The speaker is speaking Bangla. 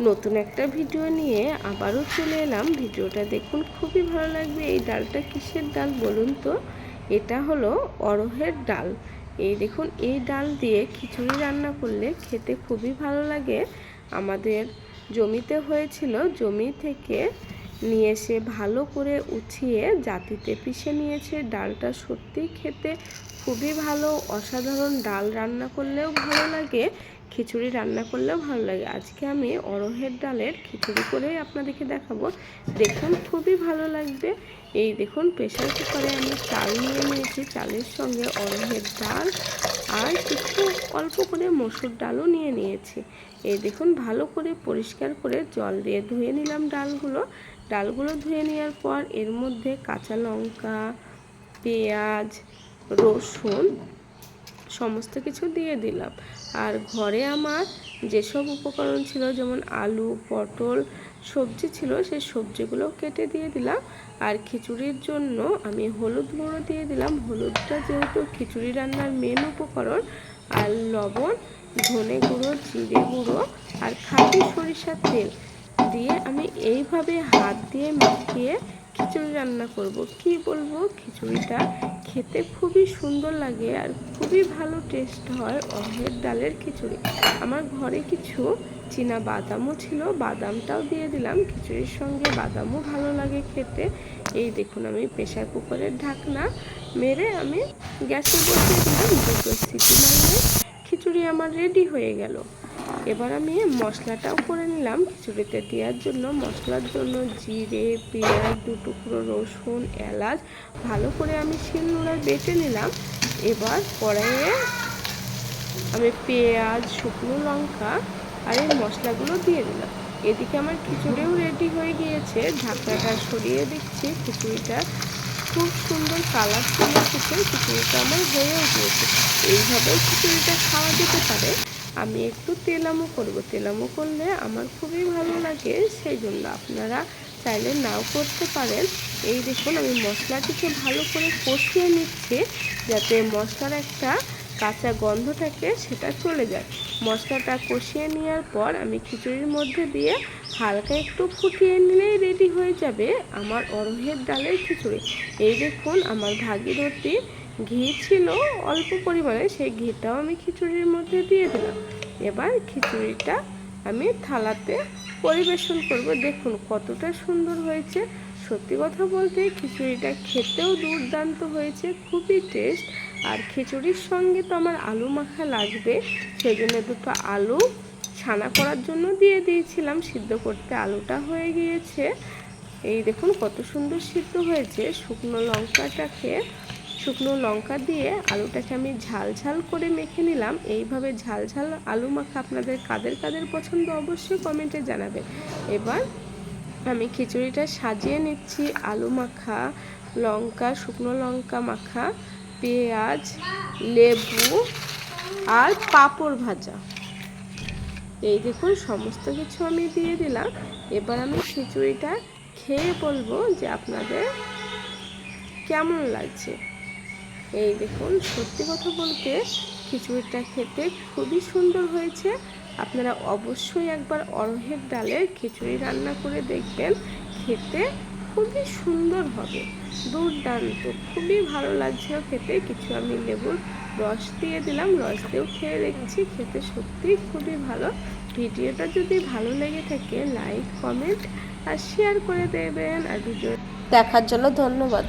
নতুন একটা ভিডিও নিয়ে আবারও চলে এলাম। ভিডিওটা দেখুন, খুবই ভালো লাগবে। এই ডালটা কিসের ডাল বলুন তো? এটা হলো অড়হরের ডাল। এই দেখুন, এই ডাল দিয়ে খিচুড়ি রান্না করলে খেতে খুবই ভালো লাগে। আমাদের জমিতে হয়েছিল, জমি থেকে নিয়ে এসে ভালো করে উছিয়ে জাতিতে পিষে নিয়েছে। ডালটা সত্যি খেতে খুবই ভালো, অসাধারণ। ডাল রান্না করলেও ভালো লাগে, খিচুড়ি রান্না করলেও ভালো লাগে। আজকে আমি অড়হরের ডালের খিচুড়ি করে আপনাদেরকে দেখাবো। দেখুন, খুবই ভালো লাগবে। এই দেখুন, প্রেসার কুকারে আমি চাল নিয়ে নিয়েছি। চালের সঙ্গে অড়হরের ডাল আর কিছু অল্প করে মসুর ডালও নিয়ে নিয়েছি। এই দেখুন, ভালো করে পরিষ্কার করে জল দিয়ে ধুয়ে নিলাম ডালগুলো ধুয়ে নেওয়ার পর এর মধ্যে কাঁচা লঙ্কা, পেঁয়াজ, রসুন সমস্ত কিছু দিয়ে দিলাম। আর ঘরে আমার যেসব উপকরণ ছিল, যেমন আলু, পটল সবজি ছিল, সেই সবজিগুলো কেটে দিয়ে দিলাম। আর খিচুড়ির জন্য আমি হলুদ গুঁড়ো দিয়ে দিলাম। হলুদটা যেহেতু খিচুড়ি রান্নার মেন উপকরণ। আর লবণ, ধনে গুঁড়ো, জিরে গুঁড়ো আর খাঁটি সরিষার তেল দিয়ে আমি এইভাবে হাত দিয়ে মাখিয়ে খিচুড়ি রান্না করব। কি বলবো, খিচুড়িটা খেতে খুবই সুন্দর লাগে আর খুবই ভালো টেস্ট হয় অড়হরের ডালের খিচুড়ি। আমার ঘরে কিছু চীনা বাদামও ছিল, বাদামটাও দিয়ে দিলাম। খিচুড়ির সঙ্গে বাদামও ভালো লাগে খেতে। এই দেখুন, আমি প্রেসার কুকারের ঢাকনা মেরে আমি গ্যাসে বসিয়ে দিলাম। দুটো সিটি মারলে খিচুড়ি আমার রেডি হয়ে গেল। এবার আমি মশলাটাও করে নিলাম খিচুড়িতে দেওয়ার জন্য। মশলার জন্য জিরে, পেঁয়াজ, 2 টুকরো রসুন, এলাচ ভালো করে আমি শিলনোড়ায় বেটে নিলাম। এবার কড়াইয়ে আমি পেঁয়াজ, শুকনো লঙ্কা আর এই মশলাগুলো দিয়ে দিলাম। এদিকে আমার খিচুড়িও রেডি হয়ে গিয়েছে। ঢাকনাটা সরিয়ে দিচ্ছি। খিচুড়িটা খুব সুন্দর কালার চলে এসেছে। খিচুড়িটা আমার হয়েও গিয়েছে। এইভাবেও খিচুড়িটা খাওয়া যেতে পারে। আমি একটু তেলামো করব। তেলামো করলে আমার খুবই ভালো লাগে, সেই জন্য আপনারা চাইলে নাও করতে পারেন। এই দেখুন, আমি মশলাটিকে ভালো করে কষিয়ে নিচ্ছি, যাতে মশলার একটা কাঁচা গন্ধ থাকে সেটা চলে যায়। মশলাটা কষিয়ে নেওয়ার পর আমি খিচুড়ির মধ্যে দিয়ে হালকা একটু ফুটিয়ে নিলেই রেডি হয়ে যাবে আমার অড়হরের ডালের খিচুড়ি। এই দেখুন, আমার ভাগীরথী ঘি ছিল অল্প পরিমাণে, সেই ঘিটাও আমি খিচুড়ির মধ্যে দিয়ে দিলাম। এবার খিচুড়িটা আমি থালাতে পরিবেশন করব। দেখুন কতটা সুন্দর হয়েছে। সত্যি কথা বলতে খিচুড়িটা খেতেও দুর্দান্ত হয়েছে, খুবই টেস্ট। আর খিচুড়ির সঙ্গে তো আমার আলু মাখা লাগবে, সেই জন্য 2টো আলু ছানা করার জন্য দিয়ে দিয়েছিলাম সিদ্ধ করতে। আলুটা হয়ে গিয়েছে। এই দেখুন কত সুন্দর সিদ্ধ হয়েছে। শুকনো লঙ্কা দিয়ে আলুটাকে আমি ঝাল ঝাল করে মেখে নিলাম। এইভাবে ঝাল ঝাল আলু মাখা আপনাদের কাদের কাদের পছন্দ অবশ্যই কমেন্টে জানাবেন। এবার আমি খিচুড়িটা সাজিয়ে নিচ্ছি। আলু মাখা, লঙ্কা, শুকনো লঙ্কা মাখা, পেঁয়াজ, লেবু আর পাঁপড় ভাজা। এই দেখুন সমস্ত কিছু আমি দিয়ে দিলাম। এবার আমি খিচুড়িটা খেয়ে বলবো যে আপনাদের কেমন লাগছে। এই দেখুন, সত্যি কথা বলতে খিচুড়িটা খেতে খুবই সুন্দর হয়েছে। আপনারা অবশ্যই একবার অড়হরের ডালের খিচুড়ি রান্না করে দেখবেন, খেতে খুবই সুন্দর হবে, দুর্দান্ত। খুবই ভালো লাগছিল খেতে। কিছু আমি লেবুর রস দিয়ে দিলাম, রস দিয়েও খেয়ে দেখছি, খেতে সত্যিই খুবই ভালো। ভিডিওটা যদি ভালো লেগে থাকে লাইক, কমেন্ট আর শেয়ার করে দেবেন। আর ভিডিও দেখার জন্য ধন্যবাদ।